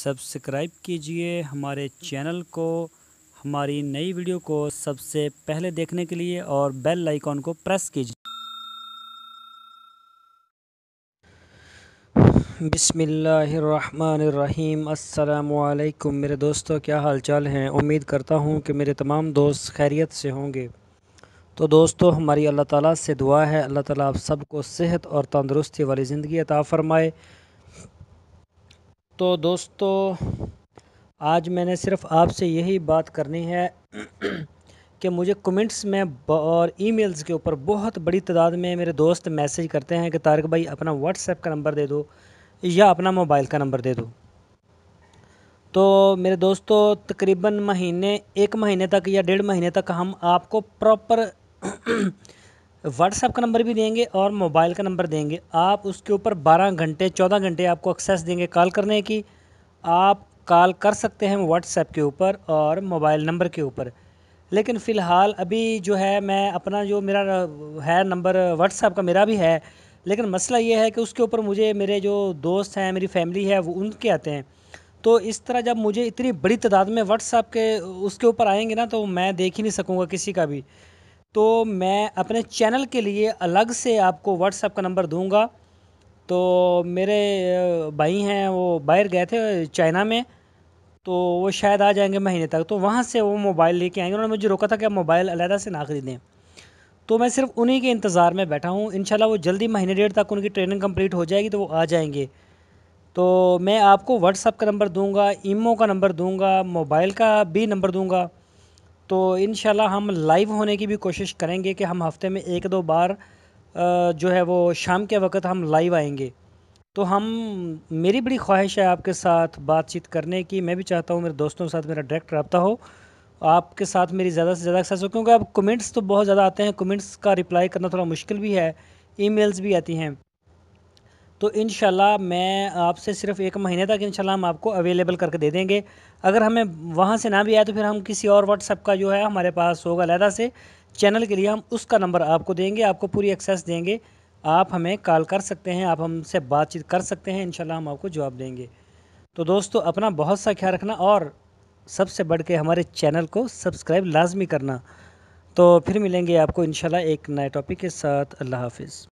Subscribe कीजिए हमारे channel को, हमारी नई वीडियो को सबसे पहले देखने के लिए और बेल आइकॉन को प्रेस कीजिए। बिस्मिल्लाहिर्रहमानिर्रहीम। अस्सलामुअलैकुम मेरे दोस्तों, क्या हाल चाल हैं। उम्मीद करता हूँ कि मेरे तमाम दोस्त खैरियत से होंगे। तो दोस्तों, हमारी अल्लाह ताला से दुआ है, अल्लाह ताला आप सबको सेहत और तंदुरुस्ती वाली ज़िंदगी अता फ़रमाए। तो दोस्तों, आज मैंने सिर्फ आपसे यही बात करनी है कि मुझे कमेंट्स में और ईमेल्स के ऊपर बहुत बड़ी तादाद में मेरे दोस्त मैसेज करते हैं कि तारिक भाई अपना व्हाट्सएप का नंबर दे दो या अपना मोबाइल का नंबर दे दो। तो मेरे दोस्तों, तकरीबन एक महीने तक या 1.5 महीने तक हम आपको प्रॉपर व्हाट्सएप का नंबर भी देंगे और मोबाइल का नंबर देंगे। आप उसके ऊपर 12 घंटे 14 घंटे आपको एक्सेस देंगे कॉल करने की। आप कॉल कर सकते हैं व्हाट्सएप के ऊपर और मोबाइल नंबर के ऊपर। लेकिन फ़िलहाल अभी जो है, मैं अपना जो मेरा है नंबर व्हाट्सएप का मेरा भी है, लेकिन मसला ये है कि उसके ऊपर मुझे मेरे जो दोस्त हैं, मेरी फैमिली है, वो उनके आते हैं। तो इस तरह जब मुझे इतनी बड़ी तादाद में व्हाट्सएप के उसके ऊपर आएंगे ना, तो मैं देख ही नहीं सकूँगा किसी का भी। तो मैं अपने चैनल के लिए अलग से आपको व्हाट्सएप का नंबर दूंगा। तो मेरे भाई हैं, वो बाहर गए थे चाइना में, तो वो शायद आ जाएंगे महीने तक। तो वहाँ से वो मोबाइल लेके आएंगे। उन्होंने मुझे रोका था कि आप मोबाइल अलहदा से ना ख़रीदें। तो मैं सिर्फ उन्हीं के इंतज़ार में बैठा हूँ। इंशाल्लाह वो जल्दी महीने डेढ़ तक उनकी ट्रेनिंग कंप्लीट हो जाएगी तो वो आ जाएंगे। तो मैं आपको व्हाट्सएप का नंबर दूंगा, ईमो का नंबर दूंगा, मोबाइल का भी नंबर दूंगा। तो इंशाल्लाह हम लाइव होने की भी कोशिश करेंगे कि हम हफ़्ते में 1-2 बार जो है वो शाम के वक्त हम लाइव आएंगे। तो हम मेरी बड़ी ख्वाहिश है आपके साथ बातचीत करने की। मैं भी चाहता हूँ मेरे दोस्तों के साथ मेरा डायरेक्ट रब्ता हो, आपके साथ मेरी ज़्यादा से ज़्यादा एक्सेस हो, क्योंकि अब कमेंट्स तो बहुत ज़्यादा आते हैं। कमेंट्स का रिप्लाई करना थोड़ा मुश्किल भी है, ईमेल्स भी आती हैं। तो इंशाल्लाह मैं आपसे सिर्फ 1 महीने तक इंशाल्लाह हम आपको अवेलेबल करके दे देंगे। अगर हमें वहाँ से ना भी आए तो फिर हम किसी और व्हाट्सएप का जो है हमारे पास होगा अलहदा से चैनल के लिए, हम उसका नंबर आपको देंगे, आपको पूरी एक्सेस देंगे। आप हमें कॉल कर सकते हैं, आप हमसे बातचीत कर सकते हैं, इंशाल्लाह हम आपको जवाब देंगे। तो दोस्तों, अपना बहुत सा ख्याल रखना और सबसे बढ़ के हमारे चैनल को सब्सक्राइब लाजमी करना। तो फिर मिलेंगे आपको इंशाल्लाह एक नए टॉपिक के साथ। अल्लाह हाफिज़।